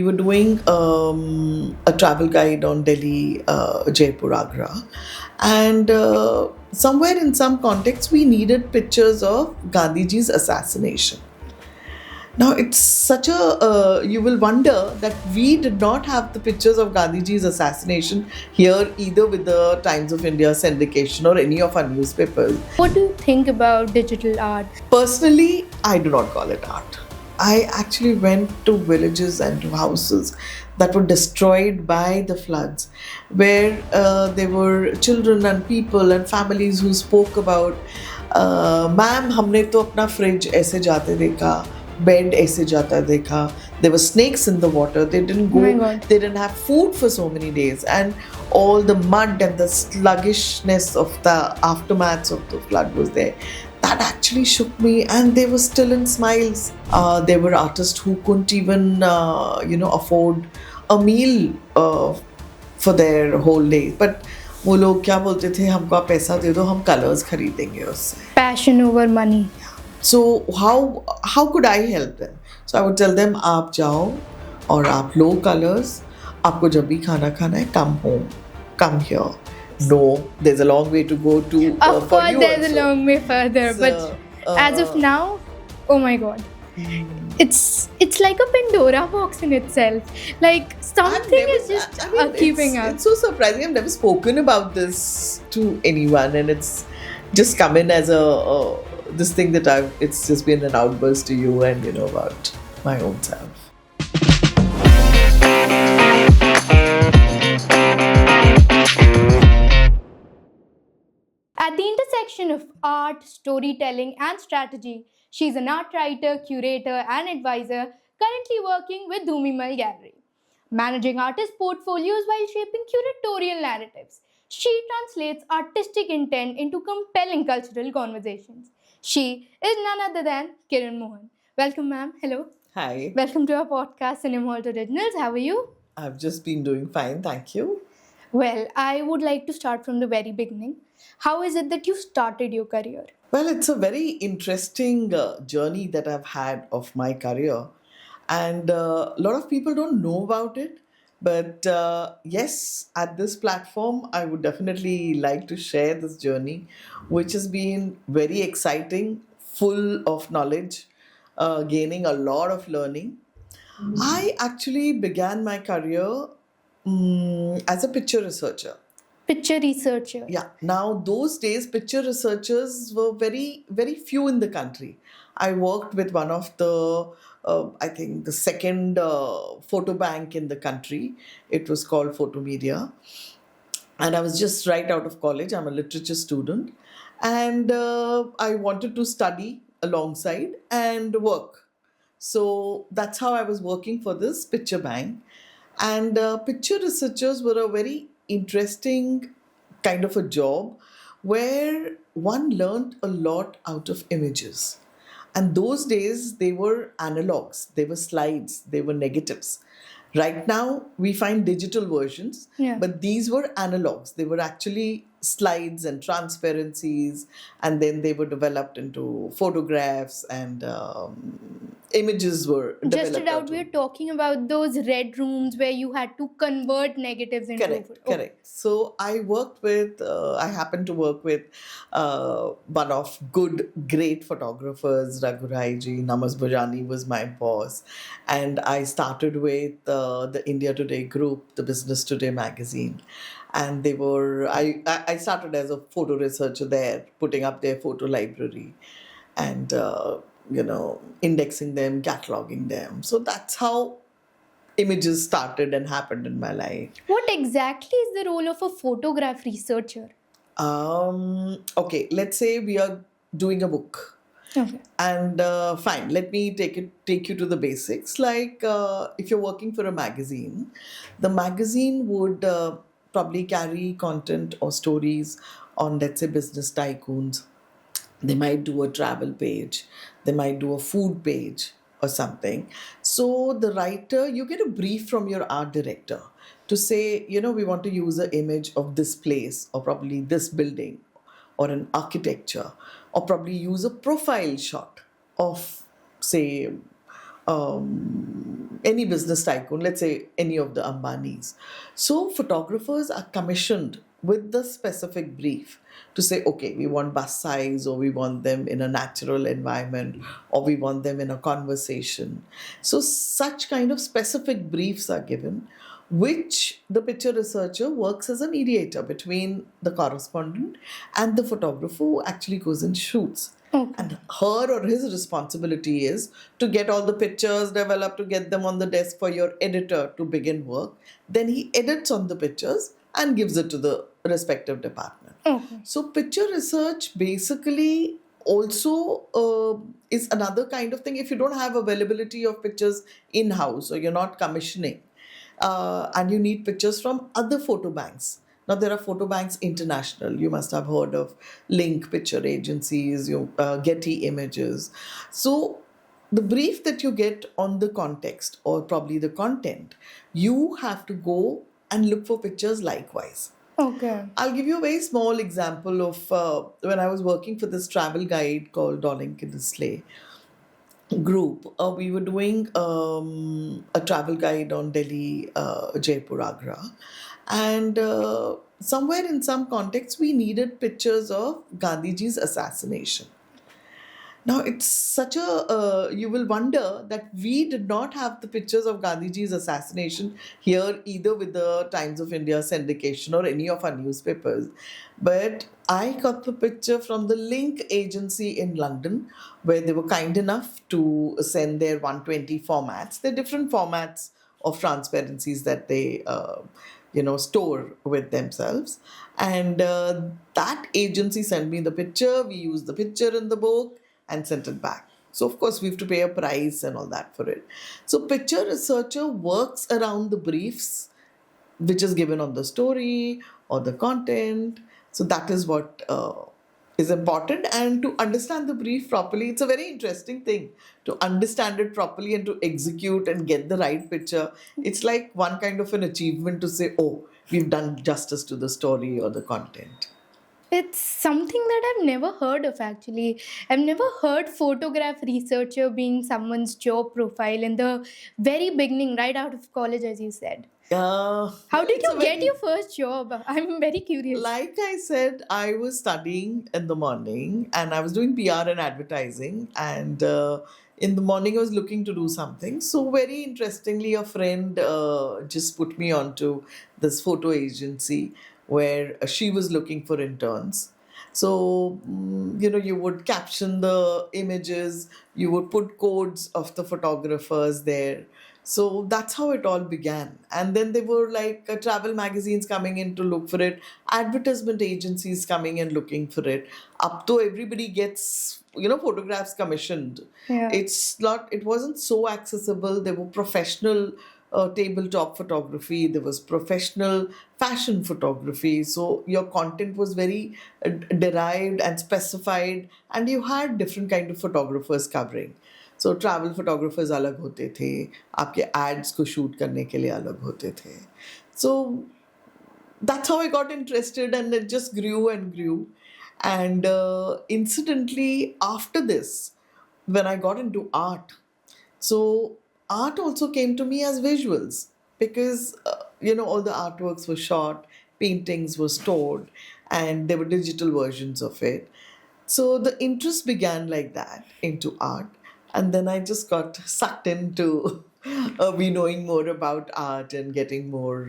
were doing a travel guide on Delhi, Jaipur, Agra, and somewhere in some context, we needed pictures of Gandhiji's assassination. Now, it's such a, you will wonder that we did not have the pictures of Gandhiji's assassination here either with the Times of India syndication or any of our newspapers. What do you think about digital art? Personally, I do not call it art. I actually went to villages and to houses that were destroyed by the floods, where there were children and people and families who spoke about, ma'am हमने तो अपना fridge ऐसे जाते देखा, bed ऐसे जाता देखा. There were snakes in the water. They didn't go. Oh my God. They didn't have food for so many days, and all the mud and the sluggishness of the aftermaths of the flood was there. That actually shook me, and they were still in smiles. There were artists who couldn't even, afford a meal for their whole day. But वो लोग क्या बोलते थे, हमको आप पैसा दे दो, हम कलर्स खरीदेंगे उससे. Passion over money. So how could I help them? So I would tell them, आप जाओ और आप लो कलर्स. आपको जब भी खाना खाना है, come home, come here. No, there's a long way to go to. Of for course, you there's also. a long way further, So, but as of now, oh my God, it's like a Pandora box in itself. Like something is just keeping up. It's so surprising. I've never spoken about this to anyone, and it's just come in as a this thing that it's just been an outburst to you and about my own self. At the intersection of art, storytelling, and strategy, she's an art writer, curator, and advisor currently working with Dhumimal Gallery, managing artist portfolios while shaping curatorial narratives. She translates artistic intent into compelling cultural conversations. She is none other than Kiran Mohan. Welcome, ma'am. Hello. Hi. Welcome to our podcast, CineMalt Originals. How are you? I've just been doing fine, thank you. Well, I would like to start from the very beginning. How is it that you started your career? Well, it's a very interesting journey that I've had of my career, and a lot of people don't know about it. But yes, at this platform, I would definitely like to share this journey, which has been very exciting, full of knowledge, gaining a lot of learning. I actually began my career as a picture researcher. Picture researcher. Yeah. Now, those days, picture researchers were very, very few in the country. I worked with one of the, I think, the second photo bank in the country. It was called Photo Media. And I was just right out of college. I'm a literature student. And I wanted to study alongside and work. So that's how I was working for this picture bank. And picture researchers were a very interesting kind of a job where one learned a lot out of images. And those days, they were analogs, they were slides, they were negatives. Right now, we find digital versions, Yeah. but these were analogs. They were actually slides and transparencies, and then they were developed into photographs, and images were Just developed. it out, out we're of- talking about those red rooms where you had to convert negatives into Correct, photo. correct. So I happened to work with one of great photographers, Raghurai ji. Namas Bhojani was my boss. And I started with the India Today group, the Business Today magazine. And I started as a photo researcher there, putting up their photo library and, indexing them, cataloging them. So that's how images started and happened in my life. What exactly is the role of a photograph researcher? Okay, let's say we are doing a book. Okay. And fine, let me take you to the basics. Like if you're working for a magazine, the magazine would probably carry content or stories on, let's say, business tycoons. They might do a travel page, they might do a food page or something. So the writer, you get a brief from your art director to say, we want to use an image of this place or probably this building or an architecture, or probably use a profile shot of, say, any business tycoon, let's say any of the Ambanis. So photographers are commissioned with the specific brief to say, okay, we want bust size, or we want them in a natural environment, or we want them in a conversation. So such kind of specific briefs are given, which the picture researcher works as a mediator between the correspondent and the photographer who actually goes and shoots. Okay. And her or his responsibility is to get all the pictures developed, to get them on the desk for your editor to begin work. Then he edits on the pictures and gives it to the respective department. Okay. So picture research basically also is another kind of thing. If you don't have availability of pictures in house, or you're not commissioning, and you need pictures from other photo banks. Now there are photo banks international. You must have heard of Link Picture Agencies, Getty Images. So the brief that you get on the context, or probably the content, you have to go and look for pictures likewise. Okay. I'll give you a very small example of when I was working for this travel guide called Dolling Kinsley group. We were doing a travel guide on Delhi, Jaipur, Agra, and somewhere in some context we needed pictures of Gandhiji's assassination. Now, it's such a, you will wonder that we did not have the pictures of Gandhiji's assassination here either with the Times of India syndication or any of our newspapers. But I got the picture from the Link agency in London, where they were kind enough to send their 120 formats. They're different formats of transparencies that they store with themselves, and that agency sent me the picture. We used the picture in the book and sent it back. So of course we have to pay a price and all that for it. So picture researcher works around the briefs which is given on the story or the content. So that is what is important. And to understand the brief properly, it's a very interesting thing to understand it properly and to execute and get the right picture. It's like one kind of an achievement to say, oh, we've done justice to the story or the content. It's something that I've never heard of actually. I've never heard photograph researcher being someone's job profile in the very beginning, right out of college, as you said. How Well, did it's a you get very, your first job? I'm very curious. like I said, I was studying in the morning and I was doing PR and advertising. And in the morning, I was looking to do something. So, very interestingly, a friend just put me onto this photo agency where she was looking for interns. So, you would caption the images, you would put codes of the photographers there. So that's how it all began. And then there were like travel magazines coming in to look for it, advertisement agencies coming and looking for it. Up to everybody gets, photographs commissioned. Yeah. It wasn't so accessible. There were professional tabletop photography, there was professional fashion photography. So your content was very derived and specified, and you had different kind of photographers covering. So travel photographers अलग होते थे, आपके ads को shoot करने के लिए अलग होते थे. सो that's how I got interested, and it just grew and grew. And incidentally, after this, when I got into art, so art also came to me as visuals because, all the artworks were shot, paintings were stored, and there were digital versions of it. So the interest began like that into art. And then I just got sucked into me knowing more about art and getting more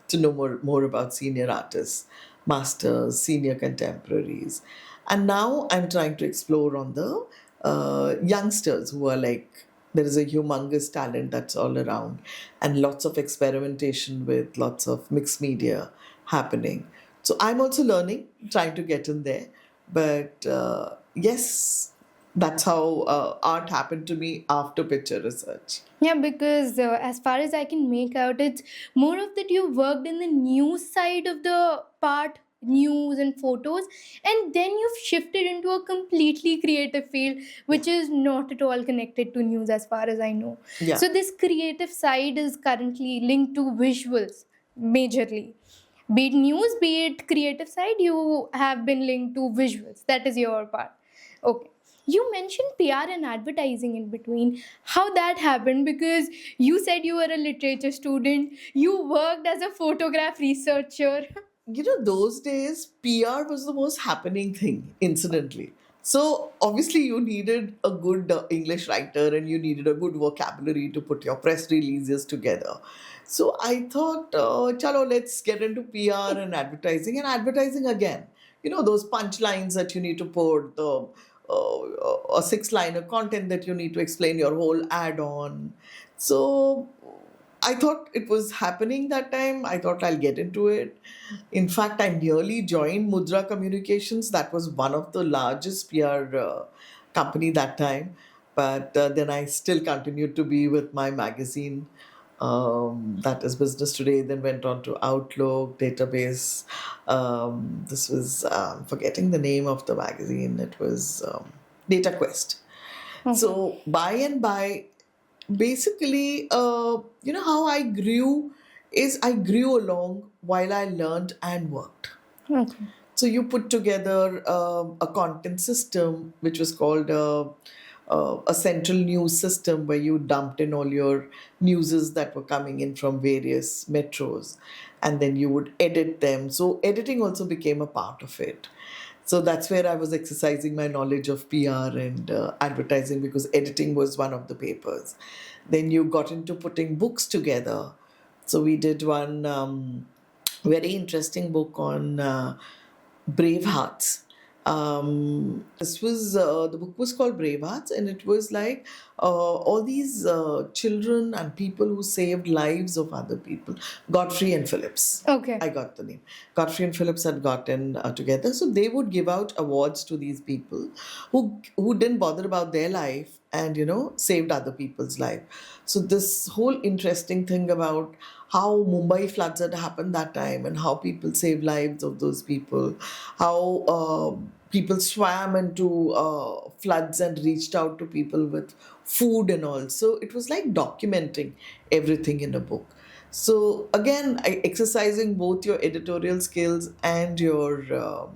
to know more about senior artists, masters, senior contemporaries. And now I'm trying to explore on the youngsters who are like, there is a humongous talent that's all around and lots of experimentation with lots of mixed media happening. So I'm also learning, trying to get in there. But yes, that's how art happened to me after picture research. Yeah, because as far as I can make out, it's more of that you worked in the news side of the part, news and photos, and then you've shifted into a completely creative field, which is not at all connected to news, as far as I know. Yeah. So, this creative side is currently linked to visuals majorly. Be it news, be it creative side, you have been linked to visuals. That is your part. Okay. You mentioned PR and advertising in between. How that happened? Because you said you were a literature student, you worked as a photograph researcher. Those days, PR was the most happening thing, incidentally. So, obviously, you needed a good English writer and you needed a good vocabulary to put your press releases together. So, I thought, chalo, let's get into PR and advertising again. Those punchlines that you need to put, the a six-liner content that you need to explain your whole ad on. So, I thought it was happening that time. I thought I'll get into it. In fact, I nearly joined Mudra Communications. That was one of the largest PR company that time. But then I still continued to be with my magazine. That is Business Today. Then went on to Outlook, Database. This was forgetting the name of the magazine. It was Data Quest. Okay. So by and by, basically, how I grew is I grew along while I learned and worked. Okay. So you put together a content system which was called a central news system where you dumped in all your newses that were coming in from various metros, and then you would edit them. So editing also became a part of it. So that's where I was exercising my knowledge of PR and advertising, because editing was one of the papers. Then you got into putting books together. So we did one very interesting book on Brave Hearts. This was the book was called Brave Hearts, and it was like all these children and people who saved lives of other people. Godfrey and Phillips. Okay. I got the name. Godfrey and Phillips had gotten together, so they would give out awards to these people who didn't bother about their life and saved other people's life. So this whole interesting thing about how Mumbai floods had happened that time and how people saved lives of those people, how people swam into floods and reached out to people with food and all. So it was like documenting everything in a book. So again, exercising both your editorial skills and your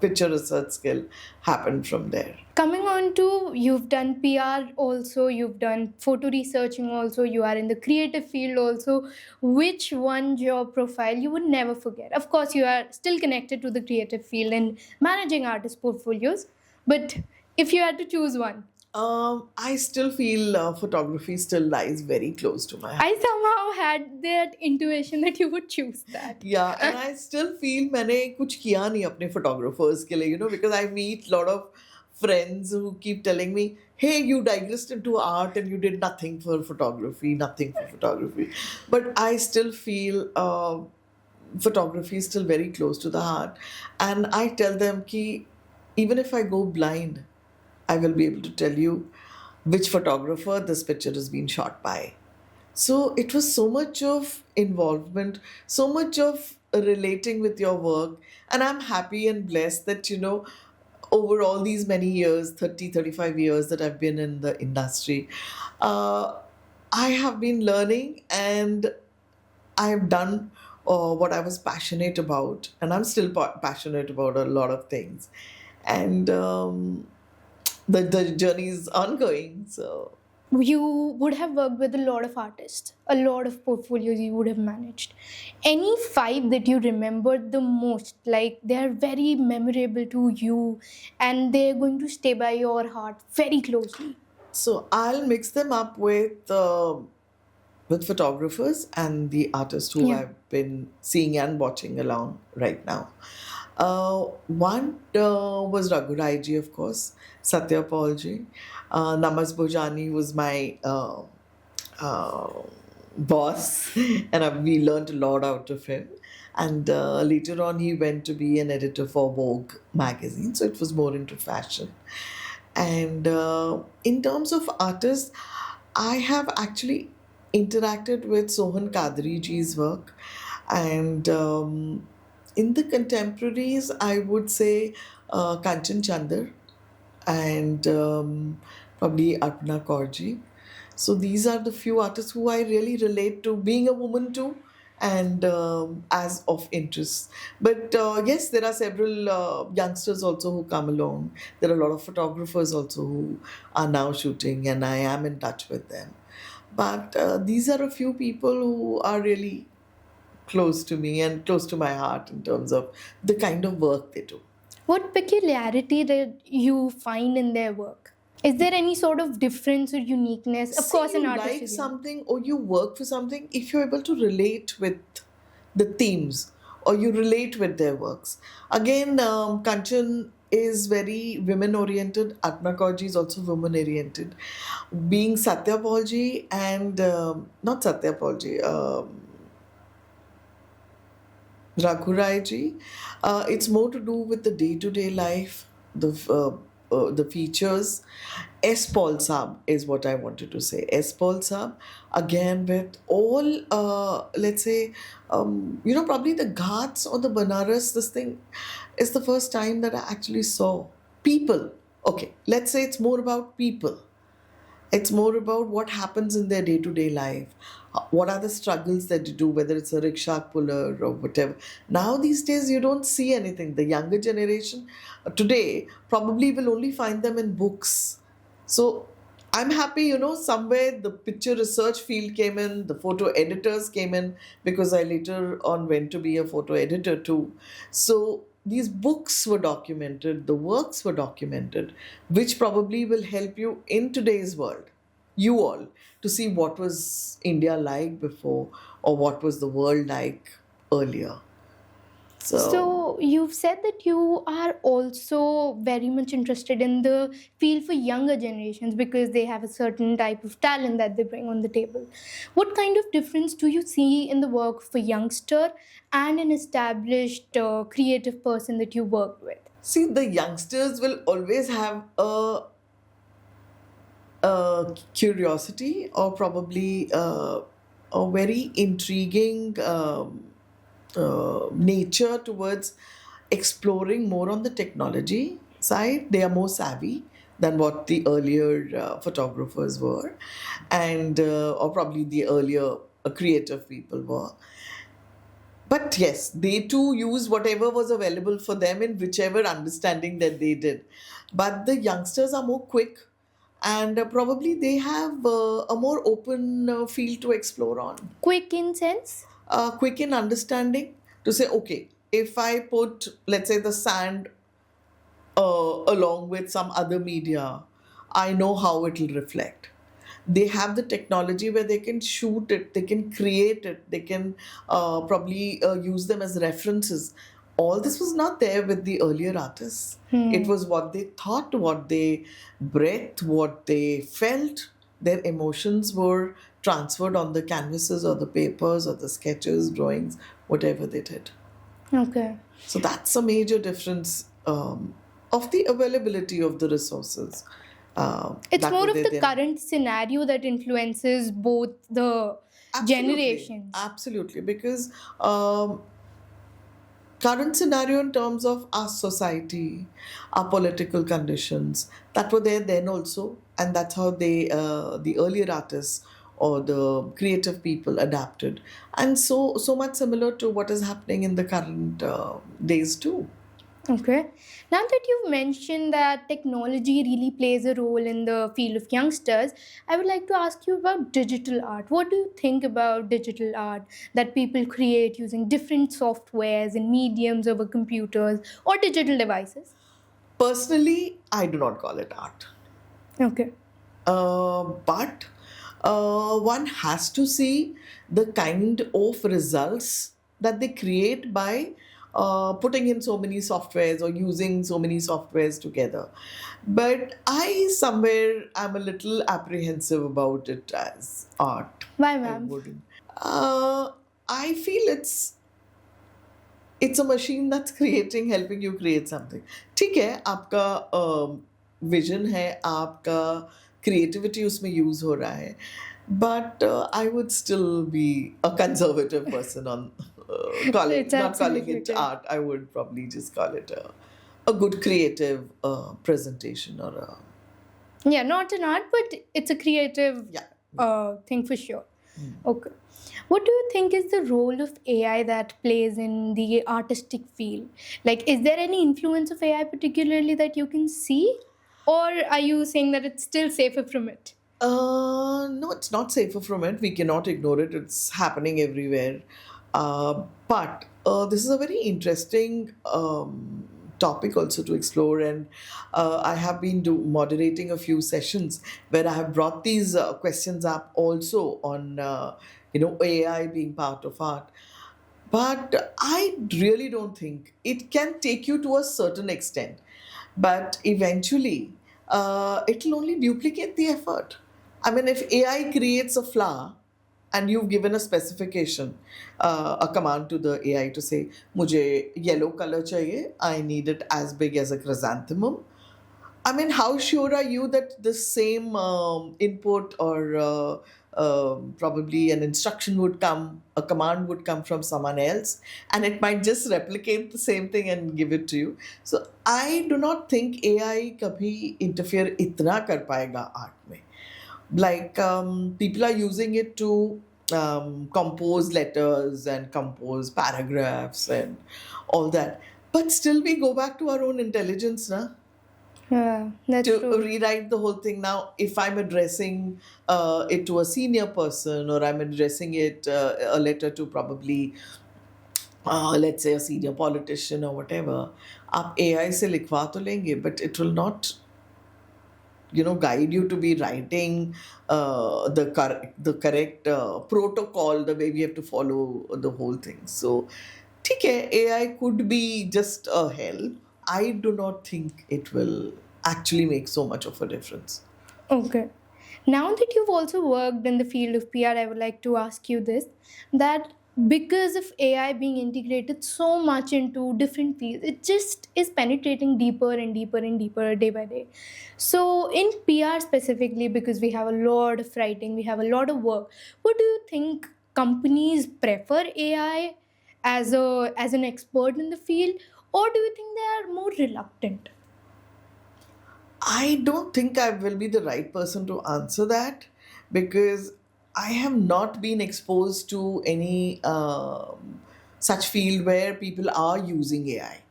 picture research skill happened from there. Coming on to, you've done PR also, you've done photo researching also, you are in the creative field also. Which one job profile you would never forget? Of course, you are still connected to the creative field and managing artist portfolios, but if you had to choose one. I still feel photography still lies very close to my heart. I somehow had that intuition that you would choose that. Yeah, and I still feel मैंने कुछ किया नहीं अपने photographers के लिए, because I meet lot of friends who keep telling me, hey, you digressed into art and you did nothing for photography, nothing for photography. But I still feel photography is still very close to the heart. And I tell them कि even if I go blind, I will be able to tell you which photographer this picture has been shot by. So it was so much of involvement, so much of relating with your work. And I'm happy and blessed that, over all these many years, 30, 35 years that I've been in the industry, I have been learning and I have done what I was passionate about. And I'm still passionate about a lot of things. And the journey is ongoing. So You would have worked with a lot of artists, a lot of portfolios you would have managed. Any five that you remembered the most, like they are very memorable to you and they're going to stay by your heart very closely? So I'll mix them up with photographers and the artists who Yeah. I've been seeing and watching along right now. One was Raghu Rai ji, of course, Satya Paul ji. Namas Bhojani was my boss, and we learned a lot out of him. And later on, he went to be an editor for Vogue magazine, so it was more into fashion. And in terms of artists, I have actually interacted with Sohan Kadri ji's work. And in the contemporaries, I would say Kanchan Chandar and probably Arpana Kaurji. So these are the few artists who I really relate to, being a woman too, and as of interest. But yes, there are several youngsters also who come along. There are a lot of photographers also who are now shooting, and I am in touch with them. But these are a few people who are really close to me and close to my heart in terms of the kind of work they do. What peculiarity that you find in their work? Is there any sort of difference or uniqueness? Of See, course, an you artist like is unique. something or you work for something if you're able to relate with the themes or you relate with their works. Again, Kanchan is very women oriented. Atma Kaurji is also women oriented. Being Satya Paulji and not Satya Paulji, Raghurai ji. It's more to do with the day-to-day life, the features. S. Paul Saab is what I wanted to say. S. Paul Saab, again with all, let's say, probably the Ghats or the Banaras. This thing is the first time that I actually saw people. Okay, let's say it's more about people. It's more about what happens in their day to day life. What are the struggles that you do, whether it's a rickshaw puller or whatever. Now, these days, you don't see anything. The younger generation today probably will only find them in books. So, I'm happy, somewhere the picture research field came in, the photo editors came in, because I later on went to be a photo editor too. So, these books were documented, the works were documented, which probably will help you in today's world, you all, to see what was India like before or what was the world like earlier. So, So, you've said that you are also very much interested in the field for younger generations because they have a certain type of talent that they bring on the table. What kind of difference do you see in the work of a youngster and an established creative person that you work with? see, the youngsters will always have a curiosity or probably a very intriguing nature towards exploring more on the technology side. They are more savvy than what the earlier photographers were, and or probably the earlier creative people were. But yes, they too use whatever was available for them in whichever understanding that they did. But the youngsters are more quick, and probably they have a more open field to explore on. Quick in sense? Quick in understanding to say, okay, if I put, let's say, the sand along with some other media, I know how it will reflect. They have the technology where they can shoot it, they can create it, they can probably use them as references. All this was not there with the earlier artists. It was what they thought, what they breathed, what they felt. Their emotions were transferred on the canvases or the papers or the sketches, drawings, whatever they did. Okay. So that's a major difference of the availability of the resources It's that more were of there the then. current scenario that influences both the Absolutely, generations. absolutely. Because current scenario in terms of our society, our political conditions, that were there then also, and that's how the earlier artists or the creative people adapted, and so much similar to what is happening in the current days too. Okay. Now that you've mentioned that technology really plays a role in the field of youngsters, I would like to ask you about digital art. What do you think about digital art that people create using different softwares and mediums over computers or digital devices? Personally, I do not call it art. Okay. But one has to see the kind of results that they create by putting in so many softwares or using so many softwares together. But I somewhere am a little apprehensive about it as art. Why, I ma'am? wouldn't. I feel it's a machine that's creating, helping you create something. ठीक है, आपका vision है, आपका creativity उसमें use हो रहा है, but I would still be a conservative person on It's not calling absolutely it okay. art. I would probably just call it a good creative presentation or a Yeah, not an art, but it's a creative yeah. thing for sure. Okay. What do you think is the role of AI that plays in the artistic field? Like, is there any influence of AI particularly that you can see? Or are you saying that it's still safer from it? No, it's not safer from it. We cannot ignore it. It's happening everywhere. But this is a very interesting topic also to explore. And I have been moderating a few sessions where I have brought these questions up also on, AI being part of art. But I really don't think it can take you to a certain extent. But eventually, it'll only duplicate the effort. I mean, if AI creates a flower and you've given a specification, a command to the AI to say, "Mujhe yellow color chahiye. I need it as big as a chrysanthemum." I mean, how sure are you that the same input or probably an instruction would come, a command would come from someone else, and it might just replicate the same thing and give it to you? So I do not think AI kabhi interfere itna kar payega art mein. Like people are using it to compose letters and compose paragraphs and all that. But still, we go back to our own intelligence, na? Yeah, that's To true. rewrite the whole thing. Now if I'm addressing it to a senior person, or I'm addressing it a letter to probably let's say a senior politician or whatever, आप AI से लिखवा तो लेंगे, but it will not guide you to be writing the correct protocol, the way we have to follow the whole thing. So ठीक है, AI could be just a help. I do not think it will actually make so much of a difference. Okay. Now that you've also worked in the field of PR, I would like to ask you this, that because of AI being integrated so much into different fields, it just is penetrating deeper and deeper and deeper day by day. So, in PR specifically, because we have a lot of writing, we have a lot of work, what do you think companies prefer AI as an expert in the field, or do you think they are more reluctant? I don't think I will be the right person to answer that, because I have not been exposed to any such field where people are using AI,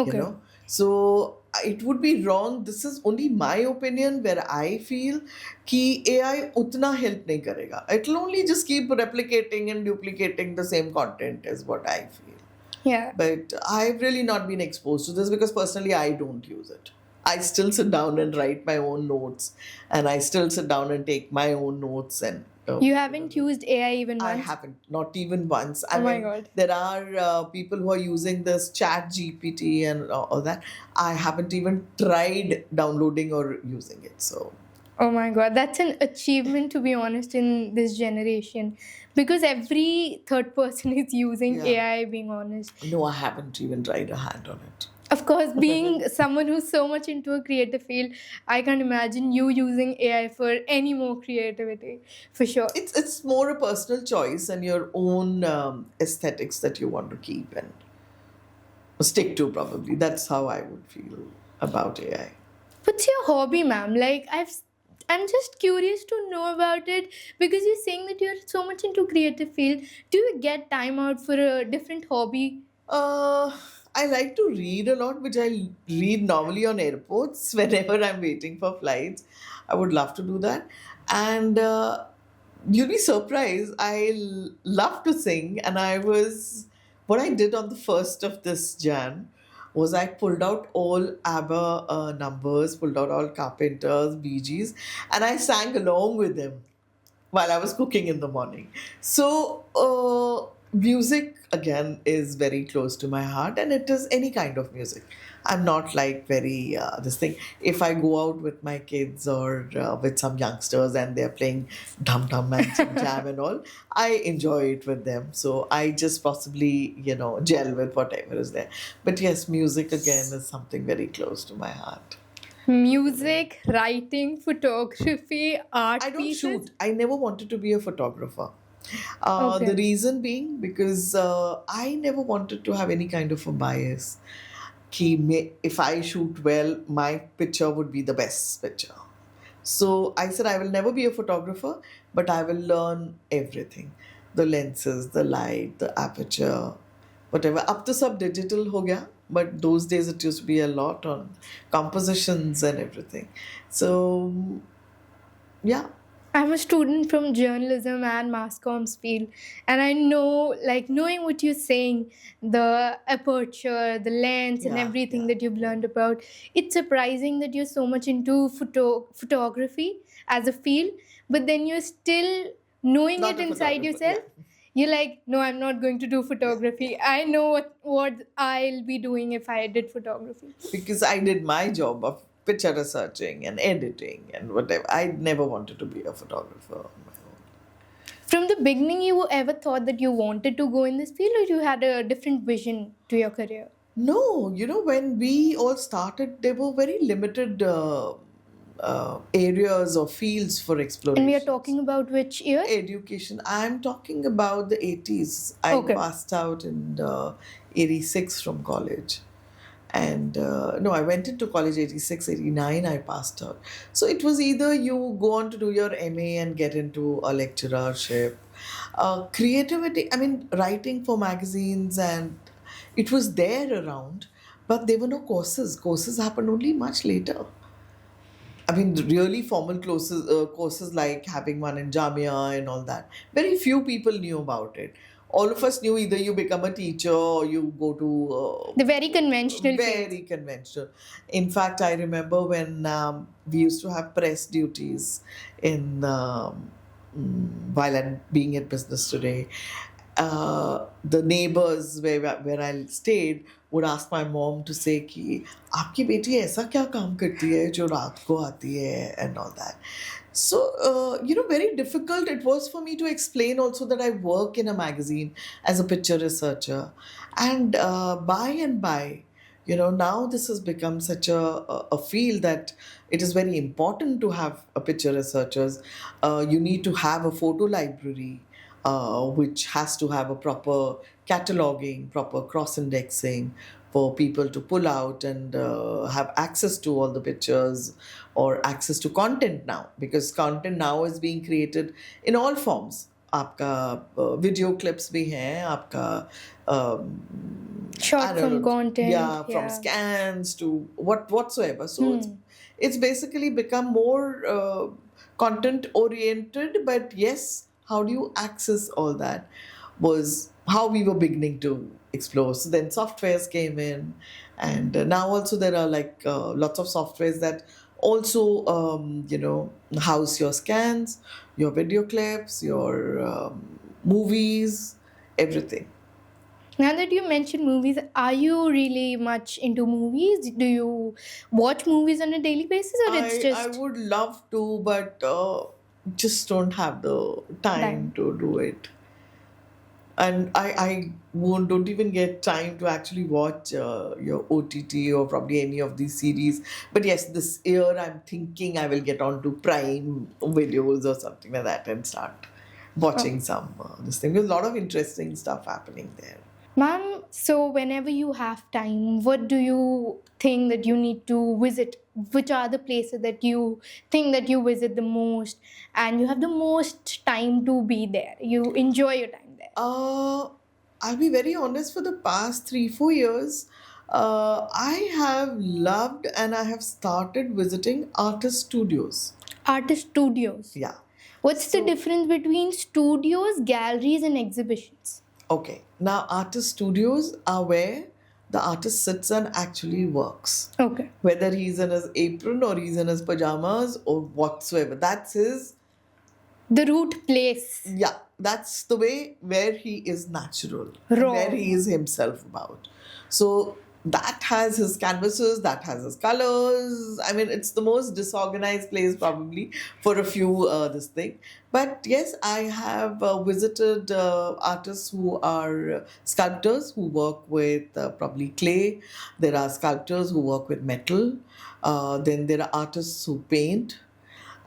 you Okay. know. So it would be wrong. This is only my opinion, where I feel कि AI उतना help नहीं करेगा. It'll only just keep replicating and duplicating the same content, is what I feel. Yeah. But I've really not been exposed to this, because personally I don't use it. I still sit down and write my own notes, and I still sit down and take my own notes. And You haven't used AI even I once? haven't, not even once. I Oh my mean, god. there are people who are using this Chat GPT and all that. I haven't even tried downloading or using it. So Oh my god, that's an achievement to be honest in this generation because every third person is using yeah, AI being honest. no, I haven't even tried a hand on it. Of course, being someone who's so much into a creative field, I can't imagine you using AI for any more creativity for sure. It's more a personal choice and your own aesthetics that you want to keep and stick to, probably. That's how I would feel about AI. What's your hobby, ma'am? I'm just curious to know about it because you're saying that you're so much into creative field. Do you get time out for a different hobby? Uh, I like to read a lot, which I read normally on airports whenever I'm waiting for flights. I would love to do that. And you'll be surprised. Love to sing, and what I did on the first of this Jan was I pulled out all ABBA numbers, pulled out all Carpenters, Bee Gees, and I sang along with them while I was cooking in the morning. So, music again is very close to my heart, and it is any kind of music. I'm not like very this thing. If I go out with my kids or with some youngsters and they're playing dum dum and some jam and all, I enjoy it with them. So I just possibly gel with whatever is there. But yes, music again is something very close to my heart. Music, writing, photography, art I don't pieces? shoot. I never wanted to be a photographer. The Okay. reason being because I never wanted to have any kind of a bias. If I shoot well, my picture would be the best picture. So I said I will never be a photographer, but I will learn everything. the lenses, the light, the aperture, whatever. Up to sub digital ho gaya, but those days it used to be a lot on compositions and everything. So yeah, I'm a student from journalism and mass comms field, and I know, like, knowing what you're saying, the aperture, the lens, and yeah, everything yeah. that you've learned about, it's surprising that you're so much into photography as a field, but then you're still knowing Not it a inside photographer. yourself. Yeah, You're like, no, I'm not going to do yeah, photography. yeah. I know what I'll be doing if I did photography. Because I did my job of picture researching and editing and whatever. I never wanted to be a photographer on my own. From the beginning, you ever thought that you wanted to go in this field, or you had a different vision to your career? No, when we all started, there were very limited areas or fields for And we are explorations. talking about which year? Education, I'm talking about the 80s. I Okay. passed out in 86 from college. And no, I went into college 86, 89. I passed out. So it was either you go on to do your MA and get into a lecturership. Creativity, I mean, writing for magazines, and it was there around, but there were no courses. Courses happened only much later. I mean, really formal courses like having one in Jamia and all that. Very few people knew about it. All of us knew either you become a teacher or you go The very to conventional fields. very conventional. In fact, I remember when we used to have press duties in while I'm being in business today. The neighbors where I stayed would ask my mom to say कि आपकी बेटी ऐसा क्या काम करती है जो रात को आती है and all that. So, very difficult it was for me to explain also that I work in a magazine as a picture researcher. And by, now this has become such a field that it is very important to have a picture researchers. You need to have a photo library, which has to have a proper cataloging, proper cross indexing for people to pull out and have access to all the pictures or access to content now, because content now is being created in all forms. आपका video clips भी हैं आपका I Short don't form know, content, yeah, from yeah. scans to whatsoever. So it's basically become more content oriented. But yes, how do you access all that was how we were beginning to explore. So then softwares came in, and now also there are like lots of softwares that also house your scans, your video clips, your movies, everything. Now that you mentioned movies, are you really much into movies? Do you watch movies on a daily basis, or it's I just would love to, but just don't have the time time? to do it. And I don't even get time to actually watch your OTT or probably any of these series. But yes, this year I'm thinking I will get onto Prime videos or something like that and start Oh. watching some this thing. There's a lot of interesting stuff happening there. Ma'am, so whenever you have time, what do you think that you need to visit? Which are the places that you think that you visit the most and you have the most time to be there? You enjoy your time there. Uh, I'll be very honest, for the past 3, 4 years, I have loved and I have started visiting artist studios. Artist studios. Yeah. What's the So, difference between studios, galleries, and exhibitions? okay. Now, artist studios are where the artist sits and actually works. Okay. Whether he's in his apron or he's in his pajamas or whatsoever. That's his, The root place. yeah, that's the way where he is natural, Raw. where he is himself about. So that has his canvases, that has his colors. I mean, it's the most disorganized place probably for a few this thing. But yes, I have visited artists who are sculptors who work with probably clay. There are sculptors who work with metal. Then there are artists who paint.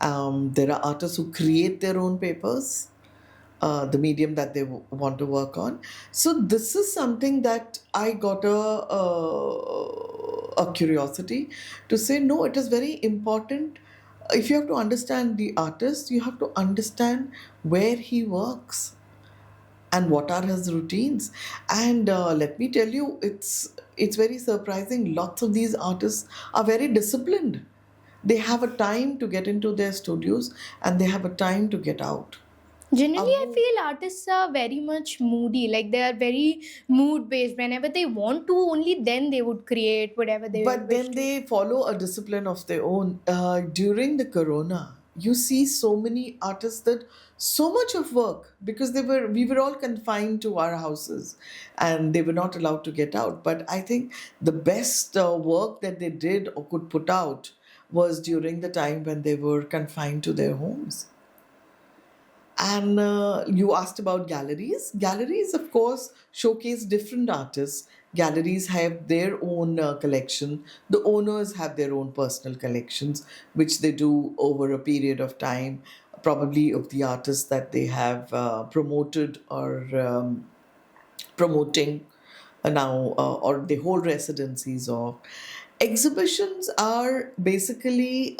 There are artists who create their own papers, the medium that they want to work on. So this is something that I got a curiosity to say, no, it is very important. If you have to understand the artist, you have to understand where he works. and what are his routines. And let me tell you, it's very surprising. Lots of these artists are very disciplined. They have a time to get into their studios, and they have a time to get out. Generally, I Um, feel artists are very much moody. Like they are very mood based. Whenever they want to, only then they would create whatever they but wish then to. they follow a discipline of their own. During the corona, you see so many artists that so much of work, because we were all confined to our houses, and they were not allowed to get out. But I think the best work that they did or could put out was during the time when they were confined to their homes. And you asked about galleries. Galleries, of course, showcase different artists. Galleries have their own collection. The owners have their own personal collections, which they do over a period of time, probably of the artists that they have promoted or promoting now, or they hold residencies of. Exhibitions are basically,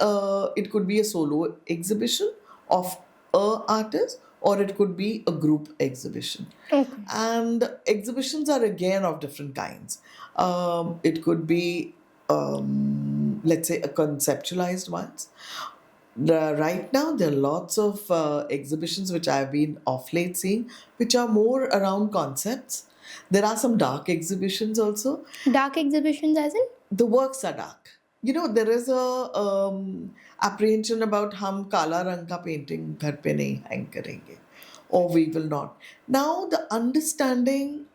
it could be a solo exhibition of a artist, or it could be a group exhibition. Okay. And exhibitions are again of different kinds. It could be, let's say, a conceptualized ones. Right now, there are lots of exhibitions which I've been off late seeing, which are more around concepts. There are some dark exhibitions also. Dark exhibitions, as in? The works are dark. There is a apprehension about हम काला रंग का painting घर पे नहीं hang करेंगे, or we will not. Now the understanding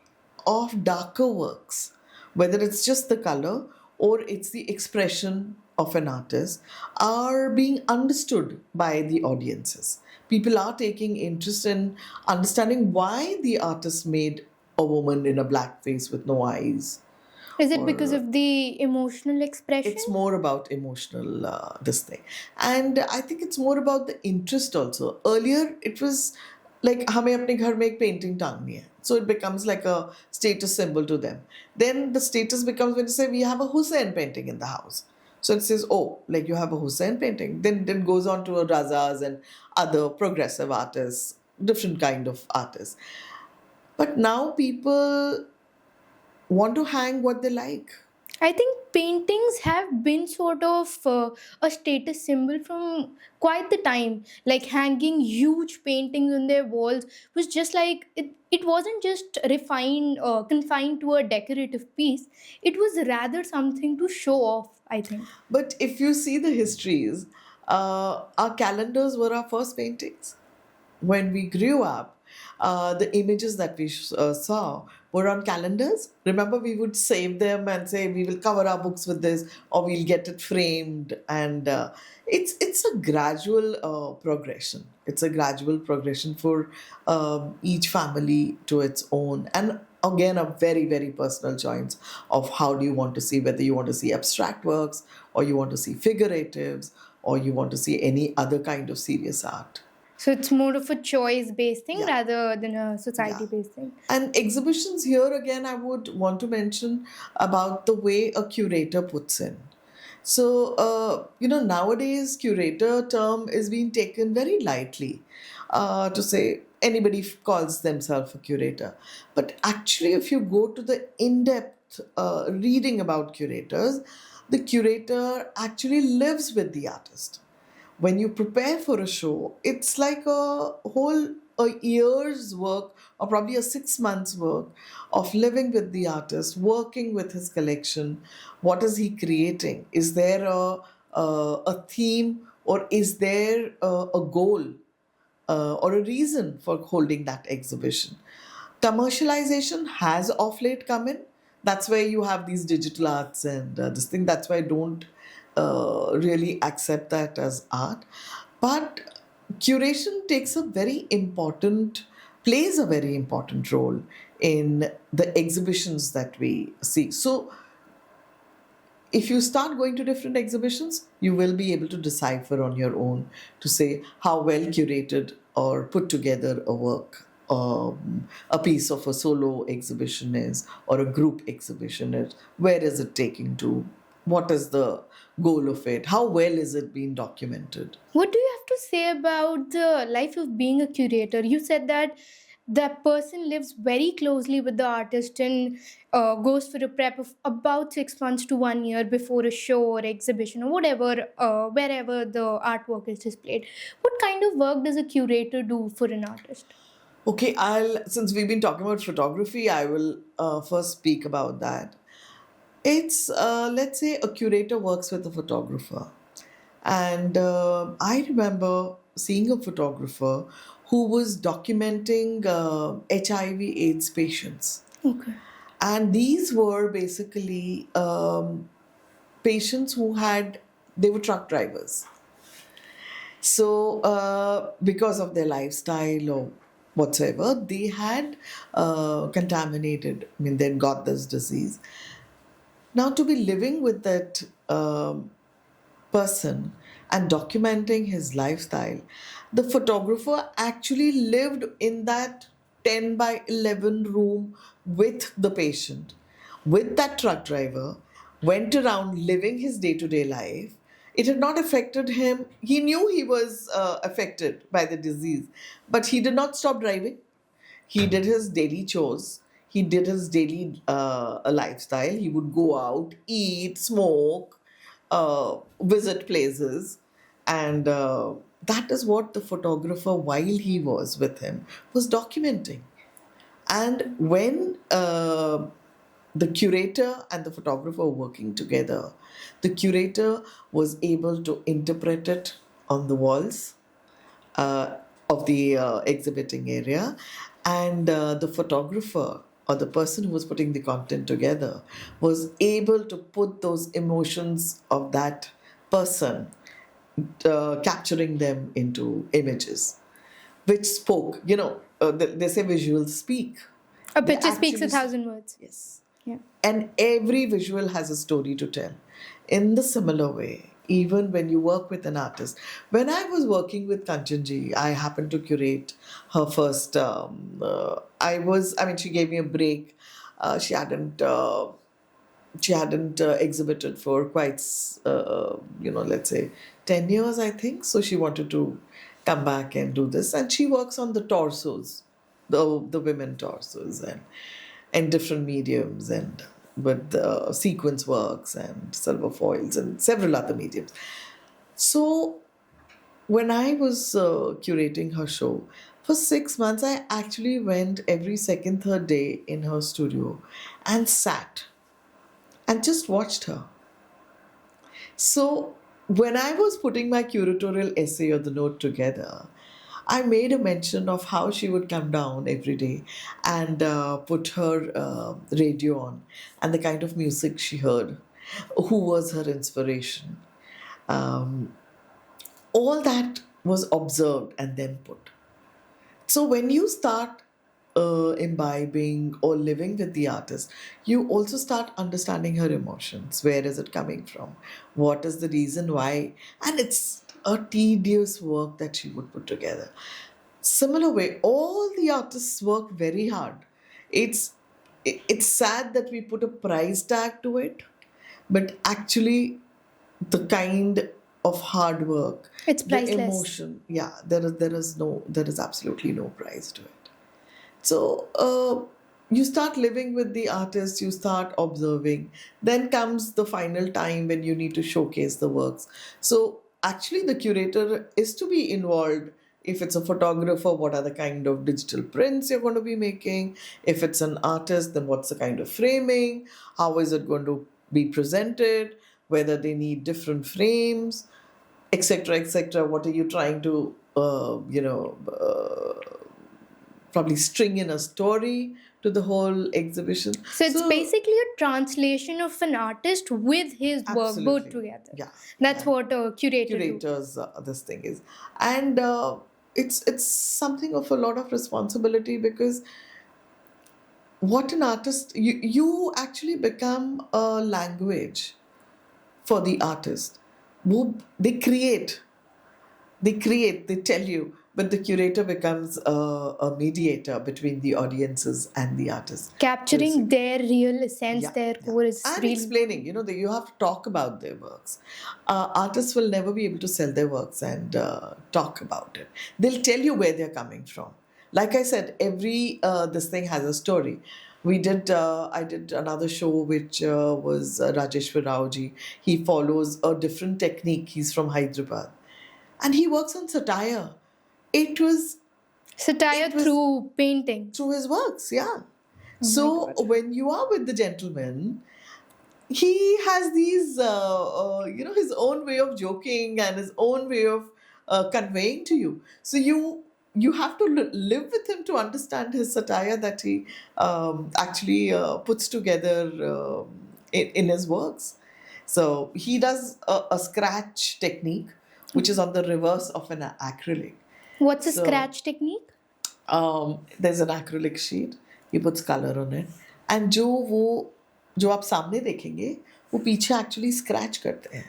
of darker works, whether it's just the color or it's the expression of an artist, are being understood by the audiences. People are taking interest in understanding why the artist made a woman in a black face with no eyes, Is it because or of the emotional it's expression? more about emotional this thing. And I think it's more about the interest also. Earlier it was like हमें अपने घर में एक painting टांगनी है, so it becomes like a status symbol to them. Then the status becomes when you say we have a Hussein painting in the house, so it says, oh, like you have a Hussein painting. Then goes on to a Razas and other progressive artists, different kind of artists. But now people want to hang what they like. I think paintings have been sort of a status symbol from quite the time. Like hanging huge paintings on their walls was just like it wasn't just refined, confined to a decorative piece. It was rather something to show off, I think. But if you see the histories, our calendars were our first paintings. When we grew up, the images that we saw were on calendars. Remember, we would save them and say we will cover our books with this, or we'll get it framed. And it's a gradual progression. It's a gradual progression for each family to its own. And again, a very, very personal choice of how do you want to see, whether you want to see abstract works, or you want to see figuratives, or you want to see any other kind of serious art. So it's more of a choice based thing Yeah. rather than a Yeah. society based thing. And exhibitions here again, I would want to mention about the way a curator puts in. So, nowadays, curator term is being taken very lightly, to say anybody calls themselves a curator. But actually, if you go to the in depth reading about curators, the curator actually lives with the artist. When you prepare for a show, it's like a year's work, or probably a 6 months work of living with the artist, working with his collection. What is he creating? Is there a theme, or is there a goal, or a reason for holding that exhibition? Commercialization has of late come in. That's where you have these digital arts and this thing. That's why I don't really accept that as art. But curation plays a very important role in the exhibitions that we see. So if you start going to different exhibitions, you will be able to decipher on your own to say how well curated or put together a work, a piece of a solo exhibition is, or a group exhibition is. Where is it taking to? What is the goal of it? How well is it being documented? What do you have to say about the life of being a curator? You said that that person lives very closely with the artist and goes for a prep of about 6 months to 1 year before a show or exhibition or whatever, wherever the artwork is displayed. What kind of work does a curator do for an artist? Okay, since we've been talking about photography, I will first speak about that. It's, let's say, a curator works with a photographer. And I remember seeing a photographer who was documenting HIV/AIDS patients. Okay. And these were basically patients they were truck drivers. So, because of their lifestyle or whatsoever, they had contaminated, I mean, they'd got this disease. Now, to be living with that person and documenting his lifestyle, the photographer actually lived in that 10 by 11 room with the patient, with that truck driver, went around living his day to day life. It had not affected him. He knew he was affected by the disease, but he did not stop driving. He did his daily chores. He did his daily lifestyle. He would go out, eat, smoke, visit places. And that is what the photographer, while he was with him, was documenting. And when the curator and the photographer were working together, the curator was able to interpret it on the walls uh, of the exhibiting area, and the photographer or the person who was putting the content together was able to put those emotions of that person, capturing them into images which spoke. They say visuals speak. A They picture speaks actually, 1,000 words. yes, Yeah. and every visual has a story to tell. In the similar way, even when you work with an artist, when I was working with Kanchanji, I happened to curate her first. I mean, she gave me a break. She hadn't. She hadn't exhibited for quite, let's say, 10 years, I think. So she wanted to come back and do this. And she works on the torsos, the women torsos, and different mediums, and with sequence works and silver foils and several other mediums. So when I was curating her show for 6 months, I actually went every second, third day in her studio and sat and just watched her. So when I was putting my curatorial essay or the note together, I made a mention of how she would come down every day and put her radio on and the kind of music she heard, who was her inspiration. Um, all that was observed and then put. So when you start imbibing or living with the artist, you also start understanding her emotions. Where is it coming from? What is the reason why? And it's a tedious work that she would put together. Similar way, all the artists work very hard. It's it's sad that we put a price tag to it, but actually the kind of hard work, It's the priceless. emotion, yeah, there is absolutely no price to it. So you start living with the artist, you start observing. Then comes the final time when you need to showcase the works. So actually, the curator is to be involved. If it's a photographer, what are the kind of digital prints you're going to be making? If it's an artist, then what's the kind of framing? How is it going to be presented? Whether they need different frames, etc., etc. What are you trying to, probably string in a story to the whole exhibition? So it's So, basically a translation of an artist with his work both absolutely, together. yeah, That's yeah. what a curator do. Curators, this thing is, and it's something of a lot of responsibility, because what an artist, you actually become a language for the artist. They create, they tell you, but the curator becomes a mediator between the audiences and the artists. Capturing their real essence, Yeah, their yeah. core is And really explaining, important. that you have to talk about their works. Artists will never be able to sell their works and talk about it. They'll tell you where they're coming from, like I said, every this thing has a story. I did another show which was Rajeshwar Raoji. He follows a different technique. He's from Hyderabad, and he works on satire. It was Satire it was through painting. through his works, yeah. Oh my So god. when you are with the gentleman, he has these, his own way of joking and his own way of conveying to you. So you have to live with him to understand his satire that he actually puts together in his works. So he does a scratch technique, which is on the reverse of an acrylic. What's a So scratch technique? there's an acrylic sheet, he puts color on it, and जो आप सामने देखेंगे वो पीछे actually scratch करते हैं.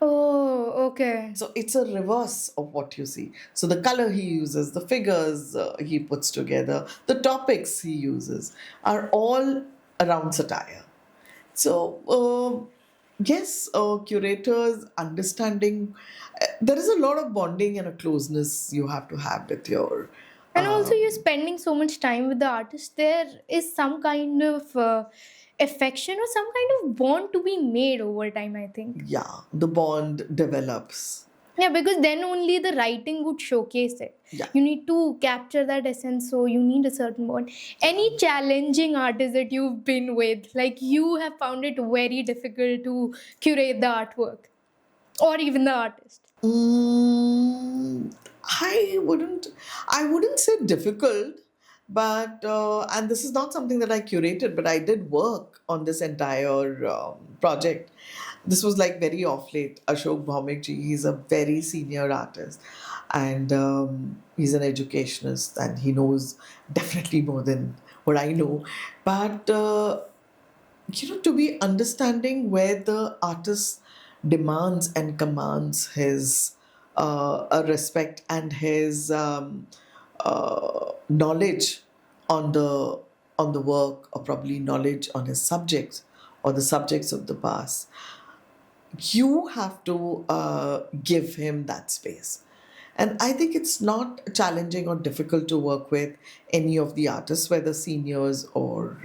Oh, okay. So it's a reverse of what you see. So the color he uses, the figures he puts together, the topics he uses are all around satire. So, yes, curators understanding, there is a lot of bonding and a closeness you have to have with your. And also, you're spending so much time with the artist. There is some kind of affection or some kind of bond to be made over time, I think. Yeah, the bond develops. Yeah, because then only the writing would showcase it. Yeah. You need to capture that essence, so you need a certain bond. Any challenging artist that you've been with, like you have found it very difficult to curate the artwork or even the artist? Mm, I wouldn't say difficult, but and this is not something that I curated, but I did work on this entire project. This was like very off late. Ashok Bhaumik ji, he's a very senior artist, and he's an educationist, and he knows definitely more than what I know. But to be understanding where the artist demands and commands his a respect and his knowledge on the work, or probably knowledge on his subjects or the subjects of the past, you have to give him that space. And I think it's not challenging or difficult to work with any of the artists, whether seniors or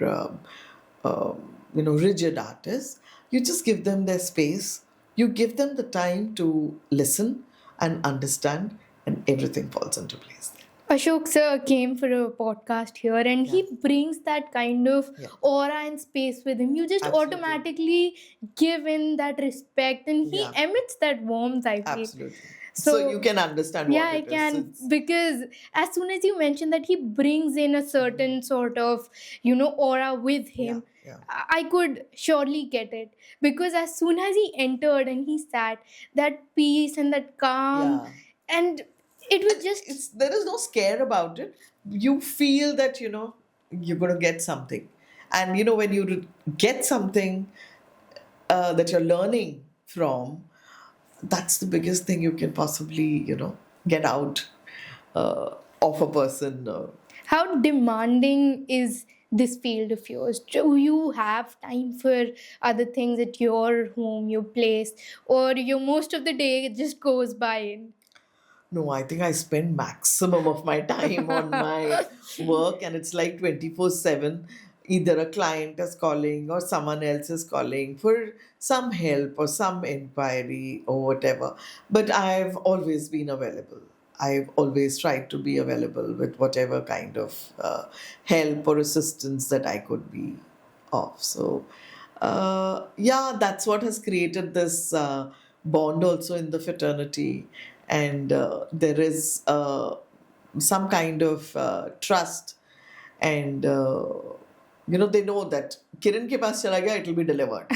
rigid artists. You just give them their space. You give them the time to listen and understand, and everything falls into place. Ashok sir came for a podcast here and Yeah. he brings that kind of Yeah. aura and space with him. You just Absolutely. automatically give in that respect and he Yeah. emits that warmth, I feel. Absolutely. So, So you can understand yeah, what I it is. can, It's- because as soon as you mentioned that he brings in a certain sort of, aura with him, Yeah. I could surely get it. Because as soon as he entered and he sat, that peace and that calm, Yeah. and it was just. There is no scare about it. You feel that you're going to get something, and when you get something that you're learning from, that's the biggest thing you can possibly get out of a person. How demanding is this field of yours? Do you have time for other things at your home, your place, or your most of the day just goes by in? No, I think I spend maximum of my time on my work, and it's like 24/7. Either a client is calling or someone else is calling for some help or some inquiry or whatever. But I've always been available. I've always tried to be available with whatever kind of help or assistance that I could be of. So, yeah, that's what has created this bond also in the fraternity. And there is some kind of trust, and they know that Kiran ke paas chala gaya, it will be delivered.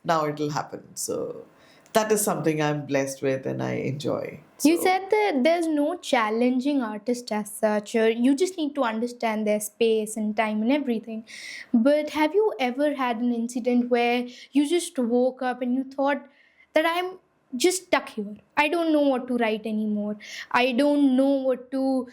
Now it will happen. So that is something I'm blessed with and I enjoy. You So, said that there's no challenging artist as such, or you just need to understand their space and time and everything. But have you ever had an incident where you just woke up and you thought that I'm just stuck here? I don't know what to write anymore. I don't know what to,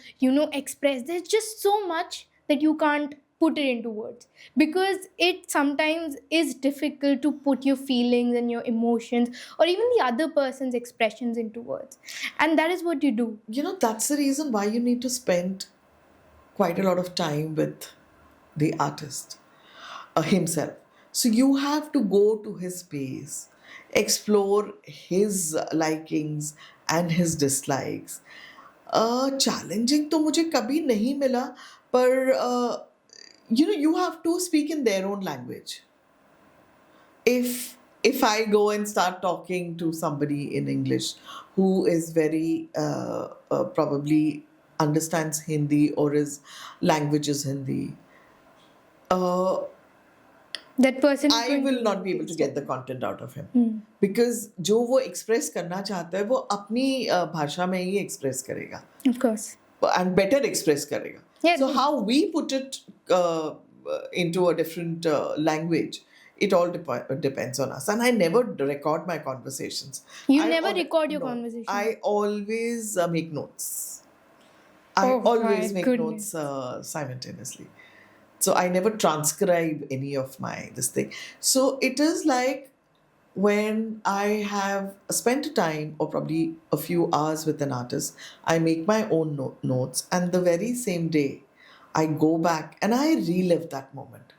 express. There's just so much that you can't put it into words, because it sometimes is difficult to put your feelings and your emotions or even the other person's expressions into words, and that is what you do. that's the reason why you need to spend quite a lot of time with the artist himself. So you have to go to his space, explore his likings and his dislikes. Challenging तो मुझे कभी नहीं मिला, पर you have to speak in their own language. If I go and start talking to somebody in English who is very probably understands Hindi or his language is Hindi, uh, That person is I going will to not be able to get the content out of him because जो वो express करना चाहता है वो अपनी भाषा में ही express करेगा Of course. and better express करेगा. Yeah. So how we put it into a different language, it all depends on us. And I never record my conversations. You I never record your no, conversation? I always make notes. I Oh, always my make goodness. notes simultaneously. So I never transcribe any of my this thing. So it is like when I have spent time or probably a few hours with an artist, I make my own notes, and the very same day, I go back and I relive that moment.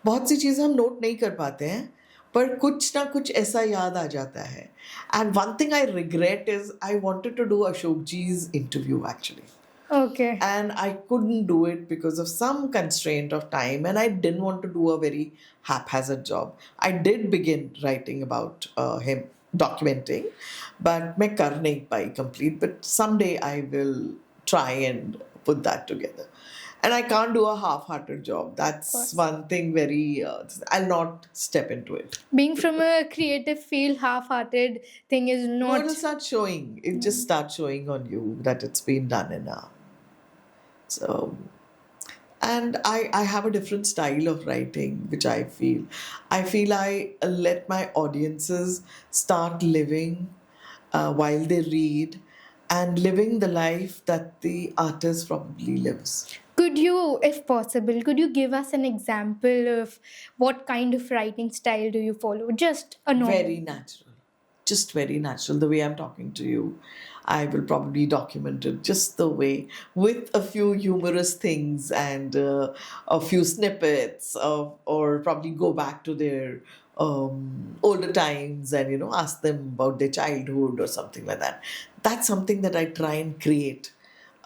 बहुत सी चीज़ें हम note नहीं कर पाते हैं, पर कुछ ना कुछ ऐसा याद आ जाता है. And one thing I regret is I wanted to do Ashok ji's interview actually. Okay. And I couldn't do it because of some constraint of time, and I didn't want to do a very haphazard job. I did begin writing about him, documenting, but मैं कर नहीं पाई complete. But someday I will try and put that together. And I can't do a half-hearted job. That's one thing very. I'll not step into it. Being from a creative field, half-hearted thing is No, not. it'll start showing. It just starts showing on you that it's been done enough. So, and I have a different style of writing, which I feel I let my audiences start living while they read and living the life that the artist probably lives. Could you, if possible, could you give us an example of what kind of writing style do you follow? Just a normal. Very natural, just very natural. The way I'm talking to you, I will probably document it just the way, with a few humorous things and a few snippets of, or probably go back to their older times and ask them about their childhood or something like that. That's something that I try and create.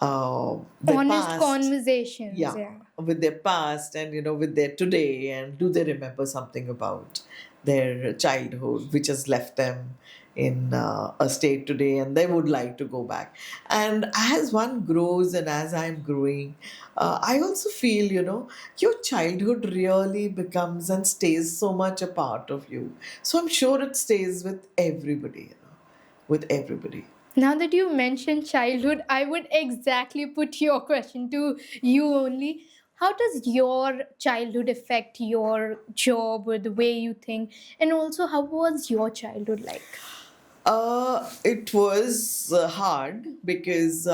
Their Honest past, conversations. yeah, with their past and with their today, and do they remember something about their childhood which has left them in a state today and they would like to go back. And as one grows and as I'm growing, I also feel your childhood really becomes and stays so much a part of you. So I'm sure it stays with everybody, with everybody. Now that you mentioned childhood, I would exactly put your question to you only. How does your childhood affect your job or the way you think? And also, how was your childhood like? It was hard because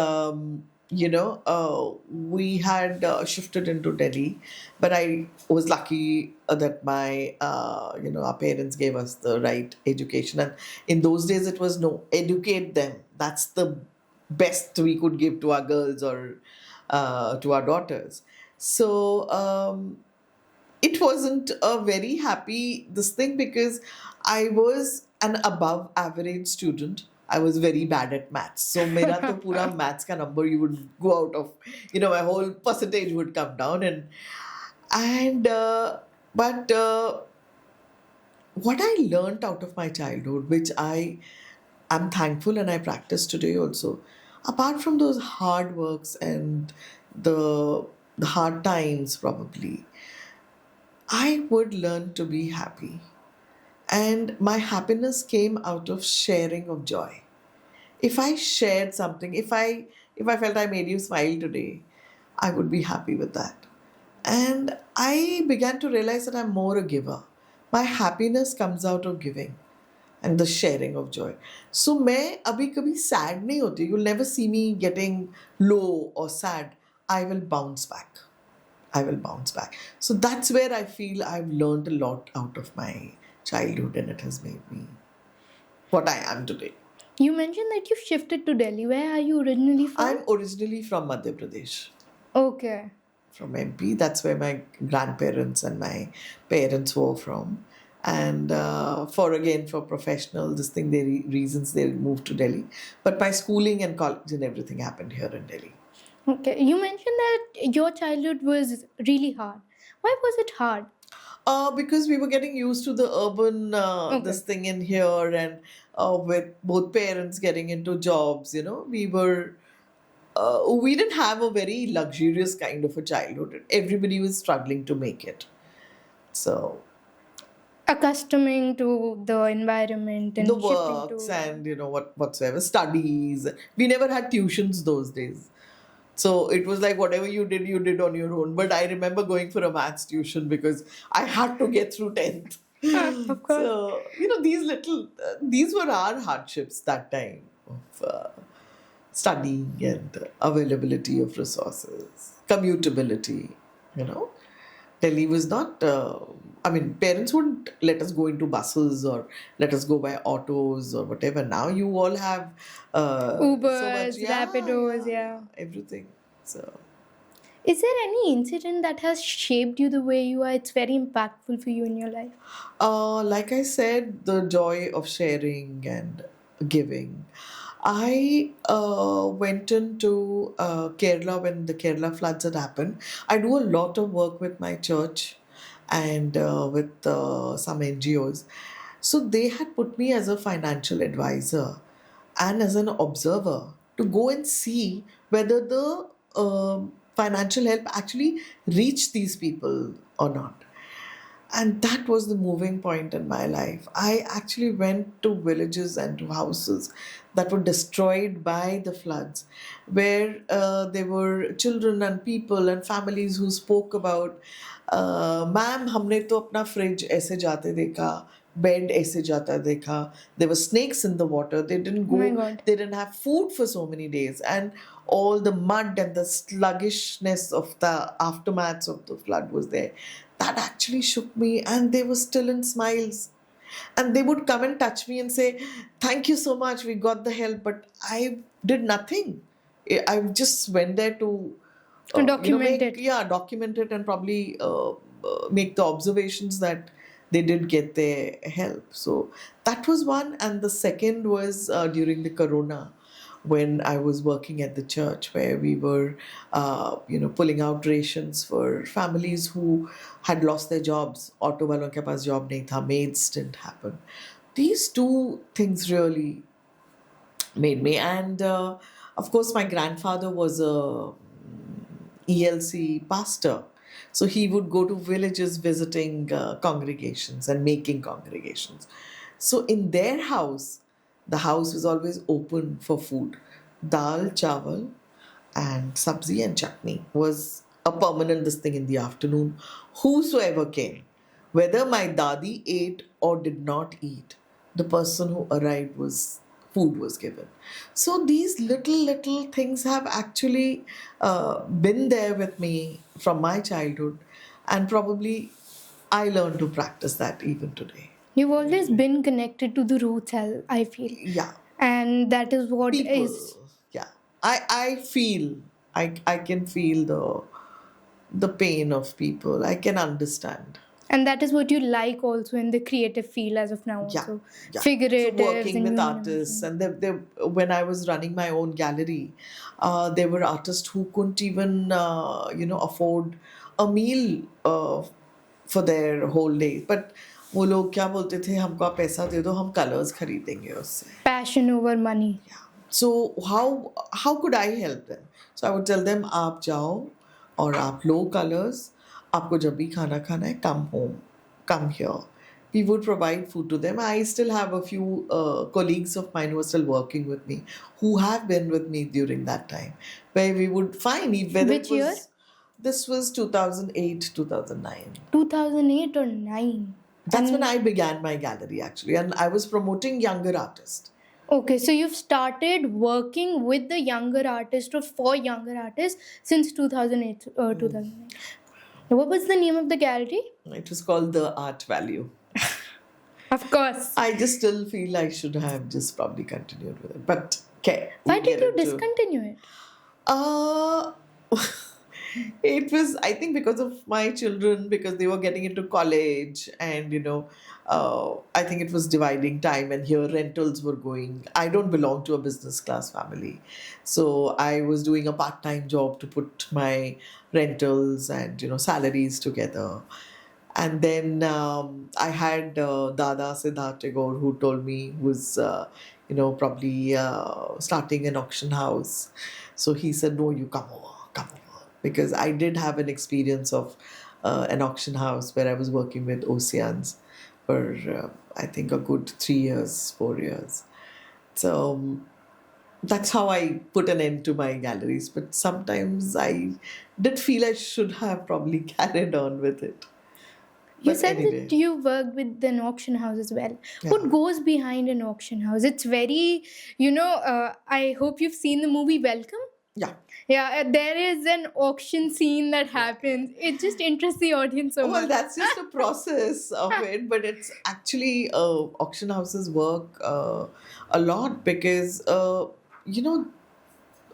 we had shifted into Delhi, but I was lucky that my our parents gave us the right education, and in those days it was no, educate them. That's the best we could give to our girls or to our daughters. So it wasn't a very happy this thing because I was an above average student. I was very bad at maths. So mera to pura maths ka number you would go out of, my whole percentage would come down, and but what I learned out of my childhood, which I am thankful and I practice today also, apart from those hard works and the hard times probably, I would learn to be happy. And my happiness came out of sharing of joy. If I shared something, if I felt I made you smile today, I would be happy with that. And I began to realize that I'm more a giver. My happiness comes out of giving and the sharing of joy. So मैं अभी कभी sad नहीं होती. You'll never see me getting low or sad. I will bounce back. I will bounce back. So that's where I feel I've learned a lot out of my childhood, and it has made me what I am today. You mentioned that you shifted to Delhi. Where are you originally from? I'm originally from Madhya Pradesh. Okay. from MP. That's where my grandparents and my parents were from. And for professional this thing, reasons they moved to Delhi. But my schooling and college and everything happened here in Delhi. Okay, you mentioned that your childhood was really hard. Why was it hard? Because we were getting used to the urban Okay. this thing in here, and with both parents getting into jobs, we didn't have a very luxurious kind of a childhood. Everybody was struggling to make it. So Accustoming to the environment the and shifting works to. and whatsoever studies. We never had tuitions those days. So it was like whatever you did on your own. But I remember going for a maths tuition because I had to get through 10th. Of course. So, these were our hardships that time of studying and availability of resources, commutability, you know. Delhi was not, parents wouldn't let us go into buses or let us go by autos or whatever. Now you all have so much, Ubers, yeah, Rapidos, yeah, yeah. yeah, everything. So, Is there any incident that has shaped you the way you are? It's very impactful for you in your life. like I said, the joy of sharing and giving. I went into Kerala when the Kerala floods had happened. I do a lot of work with my church and with some NGOs. So they had put me as a financial advisor and as an observer to go and see whether the financial help actually reached these people or not. And that was the moving point in my life. I actually went to villages and to houses that were destroyed by the floods, where there were children and people and families who spoke about, "Ma'am, हमने तो अपना fridge ऐसे जाते देखा, bed ऐसे जाता देखा. There were snakes in the water. They didn't Oh my go. god. They didn't have food for so many days, and all the mud and the sluggishness of the aftermaths of the flood was there." That actually shook me, and they were still in smiles. And they would come and touch me and say, "Thank you so much, we got the help." But I did nothing. I just went there to, Documented. document it and probably make the observations that they did get their help. So that was one. And the second was during the Corona, when I was working at the church, where we were, pulling out rations for families who had lost their jobs. Auto walon ke paas job nahi tha, maids didn't happen. These two things really made me. And of course, my grandfather was a ELC pastor. So he would go to villages visiting congregations and making congregations. So in their house, the house was always open for food. Dal, chawal, and sabzi and chutney was a permanent this thing in the afternoon. Whosoever came, whether my dadi ate or did not eat, the person who arrived was food was given. So these little things have actually been there with me from my childhood, and probably I learned to practice that even today. You've always been connected to the roots, I feel. Yeah, And that is what is. people. Yeah, I feel, I can feel the pain of people. I can understand. And that is what you like also in the creative field as of now, Yeah, also. yeah. So Figuratives working and with human artists, emotion. and when I was running my own gallery, there were artists who couldn't even afford a meal for their whole day. But वो लोग क्या बोलते थे, हमको आप पैसा दे दो, हम कलर्स खरीदेंगे उससे. Passion over money. So how could I help them? So I would tell them, आप जाओ और आप लो colors. आपको जब भी खाना खाना है, come home, come here. We would provide food to them. I still have a few colleagues of mine who are still working with me, who have been with me during that time, where we would find whether it Which year? was, this was 2008, 2009. 2008 or 9. That's when And I began my gallery actually, and I was promoting younger artists. okay, so you've started working with the younger artist or for younger artists since 2008, 2009. What was the name of the gallery? It was called The Art Value. Of course. I just still feel I should have just probably continued with it. But okay, Why we'll did get you into. discontinue it? Uh, It was, I think, because of my children, because they were getting into college, and I think it was dividing time, and here rentals were going. I don't belong to a business class family, so I was doing a part-time job to put my rentals and salaries together. And then I had Dada Siddharth Tagore, who told me, who was probably starting an auction house. So he said, "No, you come over," because I did have an experience of an auction house where I was working with Oceans for I think a good 3 years, 4 years. So that's how I put an end to my galleries. But sometimes I did feel I should have probably carried on with it. You But said that anyway, you work with an auction house as well. What yeah. goes behind an auction house? It's very, I hope you've seen the movie Welcome. Yeah, Yeah, there is an auction scene that yeah, yeah. happens. It just interests the audience so Well, much. that's just a process of it, but it's actually auction houses work a lot because you know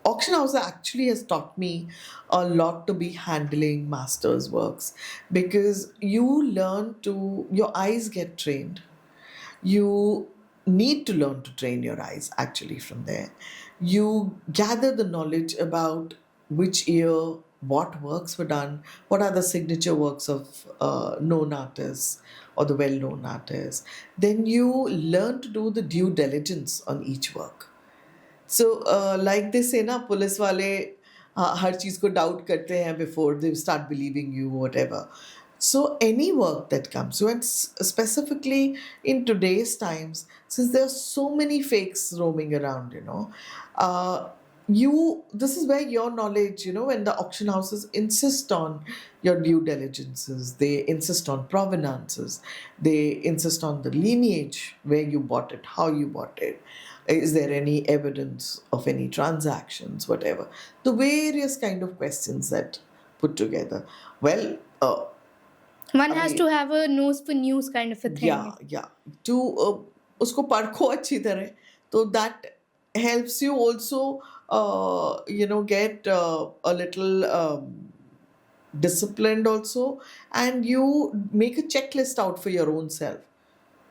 auction house actually has taught me a lot to be handling masters works, because you learn to, your eyes get trained. You need to learn to train your eyes actually from there. You gather the knowledge about which year what works were done, what are the signature works of known artists or the well known artists. Then you learn to do the due diligence on each work. So like they say ना, police वाले हर चीज को doubt करते हैं before they start believing you, whatever. So any work that comes, so it's specifically in today's times, since there are so many fakes roaming around, uh, this is where your knowledge, when the auction houses insist on your due diligences, they insist on provenances, they insist on the lineage, where you bought it, how you bought it, is there any evidence of any transactions, whatever, the various kind of questions that put together. Well, One has अभी to have a nose for news kind of a thing. या to उसको परखो अच्छी तरह, तो that helps you also get a little disciplined also, and you make a checklist out for your own self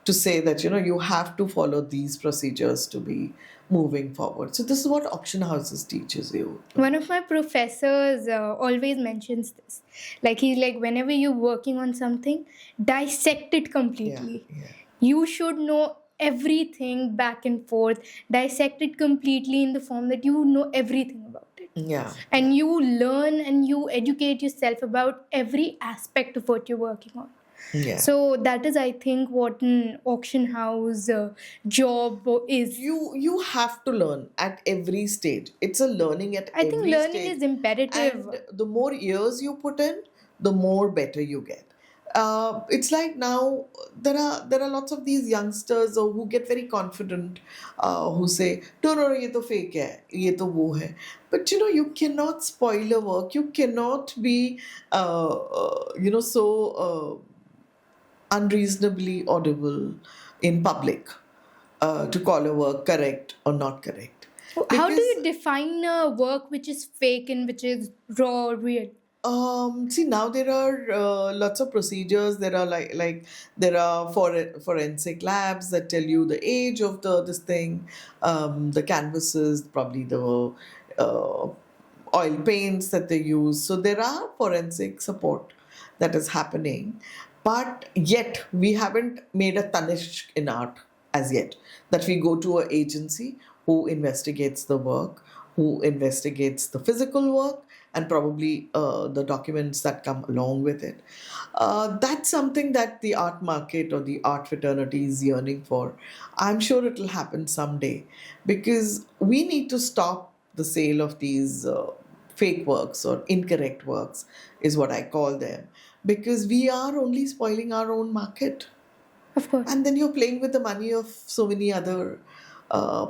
to say that you have to follow these procedures to be moving forward. So this is what auction houses teaches you. One of my professors always mentions this. Like, he's like, whenever you're working on something, dissect it Yeah, completely. yeah, You should know everything back and forth, dissect it completely in the form that you know everything about it. yeah, yeah, And you learn and you educate yourself about every aspect of what you're working on. yeah. So that is, I think, what an auction house job is. You have to learn at every stage. It's a learning at I think every learning stage, is imperative. and the more years you put in, the more better you get. It's like now there are lots of these youngsters who get very confident, who say, "No, no, no, ये तो fake है, ये तो वो है." But you cannot spoil a work. You cannot be so unreasonably audible in public to call a work correct or not correct. How do Because you define a work which is fake and which is raw or real? see, now there are lots of procedures. There are like there are forensic labs that tell you the age of the this thing, the canvases, probably the uh, oil paints that they use. So there are forensic support that is happening, but yet we haven't made a Tanishq in art as yet, that we go to an agency who investigates the work, who investigates the physical work, and probably the documents that come along with it. That's something that the art market or the art fraternity is yearning for. I'm sure it will happen someday, because we need to stop the sale of these fake works or incorrect works, is what I call them, because we are only spoiling our own market. Of course. And then you're playing with the money of so many other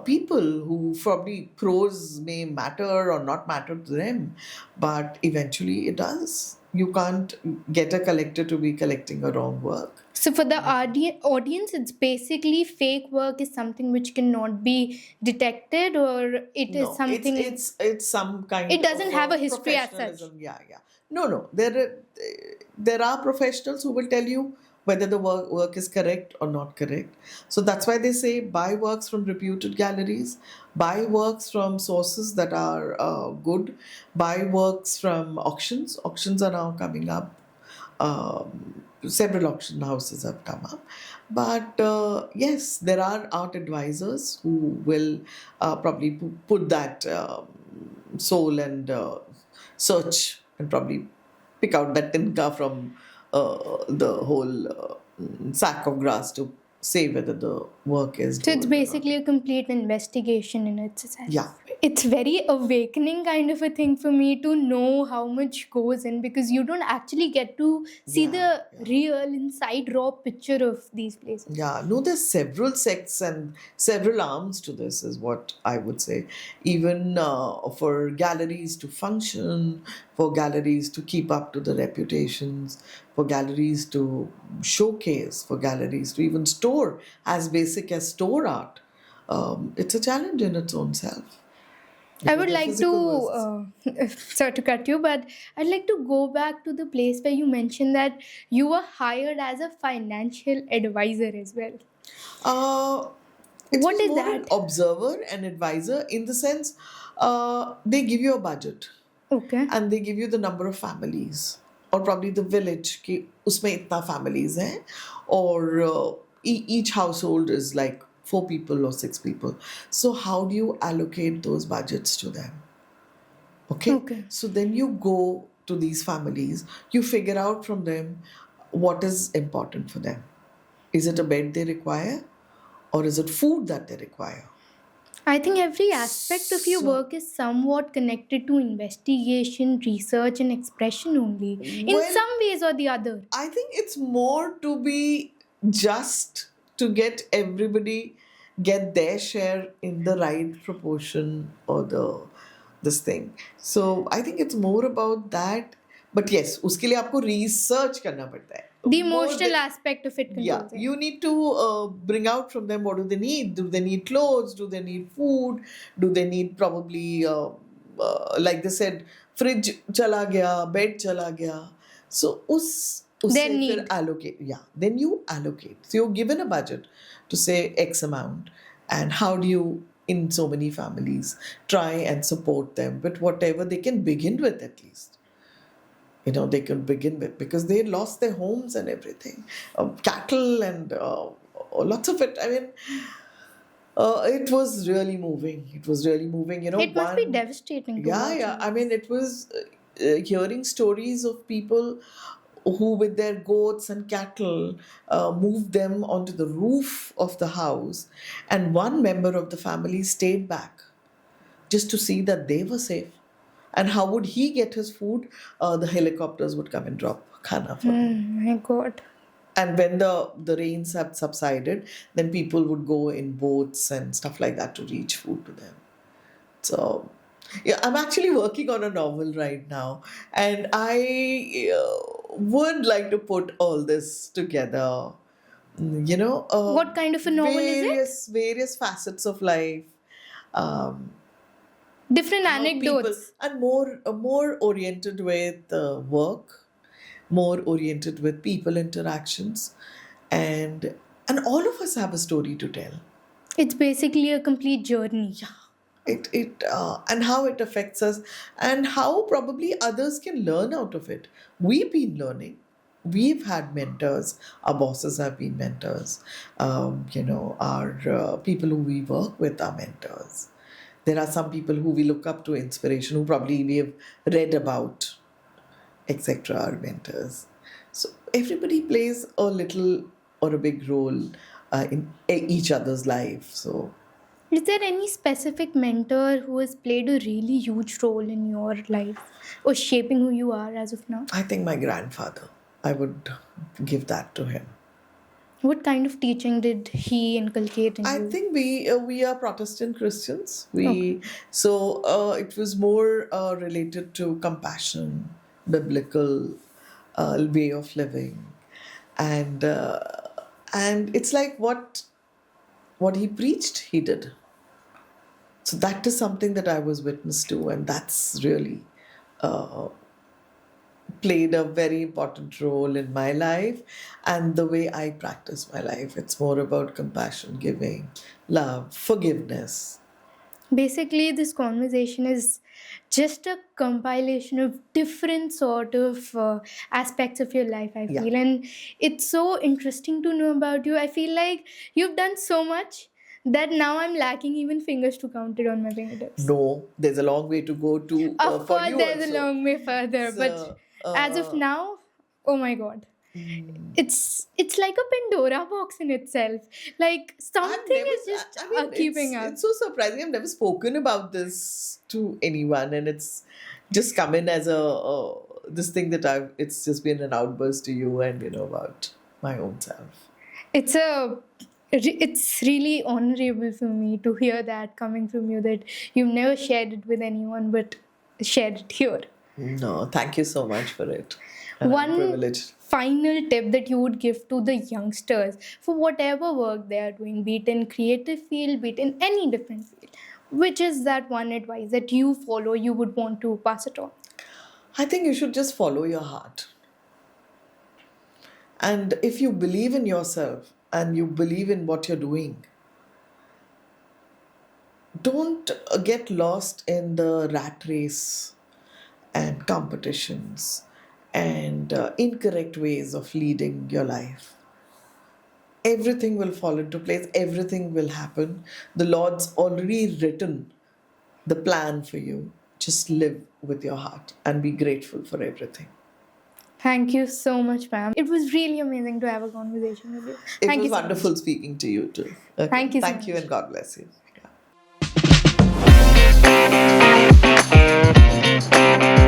people who probably pros may matter or not matter to them, but eventually it does. You can't get a collector to be collecting a wrong work. So for the audience, it's basically fake work is something which cannot be detected, or it is No, it's something. it's it's some kind It doesn't of have a history as such. professionalism. Yeah, yeah. No, no. There are professionals who will tell you whether the work is correct or not correct. So that's why they say buy works from reputed galleries, buy works from sources that are good, buy works from auctions. Auctions are now coming up. Several auction houses have come up. But yes, there are art advisors who will probably put that soul and search and probably pick out that tinka from the whole sack of grass to say whether the work is So it's good or not. basically a complete investigation in itself. Yeah. It's very awakening kind of a thing for me to know how much goes in, because you don't actually get to see Yeah, the yeah. real inside raw picture of these places. Yeah, no, there's several sects and several arms to this, is what I would say. Even for galleries to function, for galleries to keep up to the reputations, for galleries to showcase, for galleries to even store as basic as store art, it's a challenge in its own self I because would they're like to, physical versus. sorry to cut you, but I'd like to go back to the place where you mentioned that you were hired as a financial advisor as well. Uh, it What was is more an that? observer and advisor in the sense they give you a budget Okay. and they give you the number of families or probably the village कि उसमें इतना families हैं or each household is like 4 people or 6 people. So how do you allocate those budgets to them? Okay, Okay. so then you go to these families, you figure out from them what is important for them. Is it a bed they require or is it food that they require? I think every aspect of your So, work is somewhat connected to investigation, research, and expression only, in well, some ways or the other. I think it's more to be just to get everybody get their share in the right proportion or the this thing. So I think it's more about that. But yes, उसके लिए आपको research करना पड़ता है. The More emotional than, aspect of it yeah, controls it. you need to bring out from them what do they need. Do they need clothes? Do they need food? Do they need probably like they said, fridge chala gaya, bed chala gaya. So Their उससे फिर need. allocate. Yeah, then you allocate. So you're given a budget to say X amount, and how do you in so many families try and support them with whatever they can begin with, at least they can begin with, because they lost their homes and everything, cattle and lots of it. I mean, it was really moving. It was really moving. It must be One, devastating to yeah, watch, yeah. I I mean, guess. it was hearing stories of people who, with their goats and cattle, moved them onto the roof of the house, and one member of the family stayed back just to see that they were safe. And how would he get his food? The helicopters would come and drop khana for him. My God. And when the rains have subsided, then people would go in boats and stuff like that to reach food to them. So, yeah, I'm actually working on a novel right now, and I would like to put all this together. What kind of a novel is it? Various facets of life. Um, Different how people anecdotes. and more oriented with work, more oriented with people interactions, and all of us have a story to tell. It's basically a complete journey. It and how it affects us, and how probably others can learn out of it. We've been learning. We've had mentors. Our bosses have been mentors. Our people who we work with are mentors. There are some people who we look up to, inspiration, who probably we have read about, etc., are mentors. So everybody plays a little or a big role in each other's life. So Is there any specific mentor who has played a really huge role in your life or shaping who you are as of now? I think my grandfather, I would give that to him. What kind of teaching did he inculcate in I you? think we are Protestant Christians. Okay. It was more related to compassion, biblical way of living, and it's like what he preached, he did. So that is something that I was witness to, and that's really played a very important role in my life and the way I practice my life. It's more about compassion, giving, love, forgiveness. Basically, this conversation is just a compilation of different sort of aspects of your life, I Yeah. feel. And it's so interesting to know about you. I feel like you've done so much that now I'm lacking even fingers to count it on my fingertips. No, there's a long way to go to Of for course, you there's a also. long way further, but So, as of now, oh my god, it's like a Pandora box in itself. Like I've something never. is just I mean, keeping up. it's so surprising. I've never spoken about this to anyone, and it's just come in as a this thing that I've. It's just been an outburst to you, and about my own self. It's a it's really honorable for me to hear that coming from you, that you've never shared it with anyone but shared it here. No, thank you so much for it, and I'm One privileged. final tip that you would give to the youngsters for whatever work they are doing, be it in creative field, be it in any different field, which is that one advice that you follow, you would want to pass it on? I think you should just follow your heart, and if you believe in yourself and you believe in what you're doing, don't get lost in the rat race and competitions and incorrect ways of leading your life. Everything will fall into place, everything will happen. The Lord's already written the plan for you. Just live with your heart and be grateful for everything. Thank you so much, ma'am. It was really amazing to have a conversation with you. It Thank was you so wonderful much. speaking to you too. Okay. Thank you so Thank you much. and God bless you. Yeah.